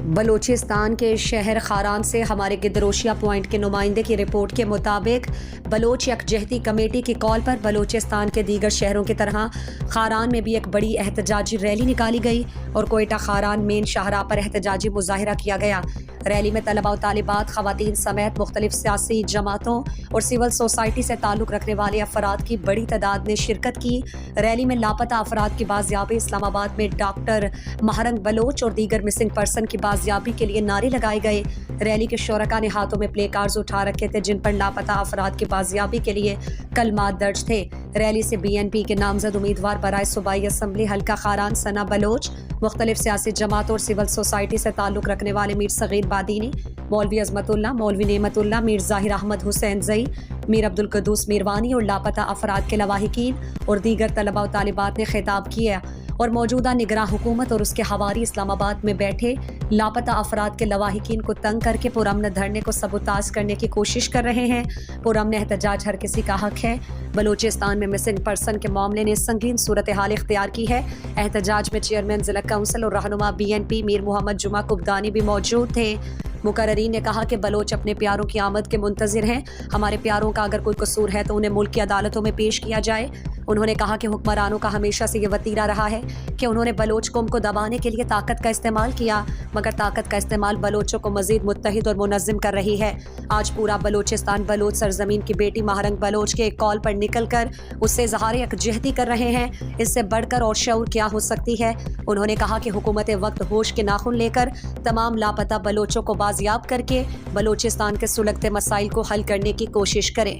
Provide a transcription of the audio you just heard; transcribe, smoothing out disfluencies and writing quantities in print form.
بلوچستان کے شہر خاران سے ہمارے گدروشیا پوائنٹ کے نمائندے کی رپورٹ کے مطابق بلوچ یکجہتی کمیٹی کی کال پر بلوچستان کے دیگر شہروں کی طرح خاران میں بھی ایک بڑی احتجاجی ریلی نکالی گئی اور کوئٹہ خاران مین شاہراہ پر احتجاجی مظاہرہ کیا گیا۔ ریلی میں طلباء و طالبات، خواتین سمیت مختلف سیاسی جماعتوں اور سول سوسائٹی سے تعلق رکھنے والے افراد کی بڑی تعداد نے شرکت کی۔ ریلی میں لاپتہ افراد کی بازیابی، اسلام آباد میں ڈاکٹر مہرنگ بلوچ اور دیگر مسنگ پرسن کی بازیابی کے لیے نعرے لگائے گئے۔ ریلی کے شرکاء نے ہاتھوں میں پلے کارڈز اٹھا رکھے تھے جن پر لاپتہ افراد کی بازیابی کے لیے کلمات درج تھے۔ ریلی سے بی این پی کے نامزد امیدوار برائے صوبائی اسمبلی حلقہ خاران ثنا بلوچ، مختلف سیاسی جماعتوں اور سول سوسائٹی سے تعلق رکھنے والے میر صغیر بادینی، مولوی عظمت اللہ، مولوی نعمت اللہ، میر ظاہر احمد حسین زئی، میر عبدالقدوس میروانی اور لاپتہ افراد کے لواحقین اور دیگر طلباء و طالبات نے خطاب کیا اور موجودہ نگراں حکومت اور اس کے حواری اسلام آباد میں بیٹھے لاپتہ افراد کے لواحقین کو تنگ کر کے پرامن دھرنے کو سبوتاژ کرنے کی کوشش کر رہے ہیں۔ پرامن احتجاج ہر کسی کا حق ہے۔ بلوچستان میں مسنگ پرسن کے معاملے نے سنگین صورتحال اختیار کی ہے۔ احتجاج میں چیئرمین ضلع کونسل اور رہنما بی این پی میر محمد جمعہ کبدانی بھی موجود تھے۔ مقررین نے کہا کہ بلوچ اپنے پیاروں کی آمد کے منتظر ہیں۔ ہمارے پیاروں کا اگر کوئی قصور ہے تو انہیں ملک کی عدالتوں میں پیش کیا جائے۔ انہوں نے کہا کہ حکمرانوں کا ہمیشہ سے یہ وتیرہ رہا ہے کہ انہوں نے بلوچ قوم کو دبانے کے لیے طاقت کا استعمال کیا، مگر طاقت کا استعمال بلوچوں کو مزید متحد اور منظم کر رہی ہے۔ آج پورا بلوچستان بلوچ سرزمین کی بیٹی مہرنگ بلوچ کے ایک کال پر نکل کر اس سے اظہار یکجہتی کر رہے ہیں۔ اس سے بڑھ کر اور شعور کیا ہو سکتی ہے؟ انہوں نے کہا کہ حکومت وقت ہوش کے ناخن لے کر تمام لاپتہ بلوچوں کو بازیاب کر کے بلوچستان کے سلگتے مسائل کو حل کرنے کی کوشش کرے۔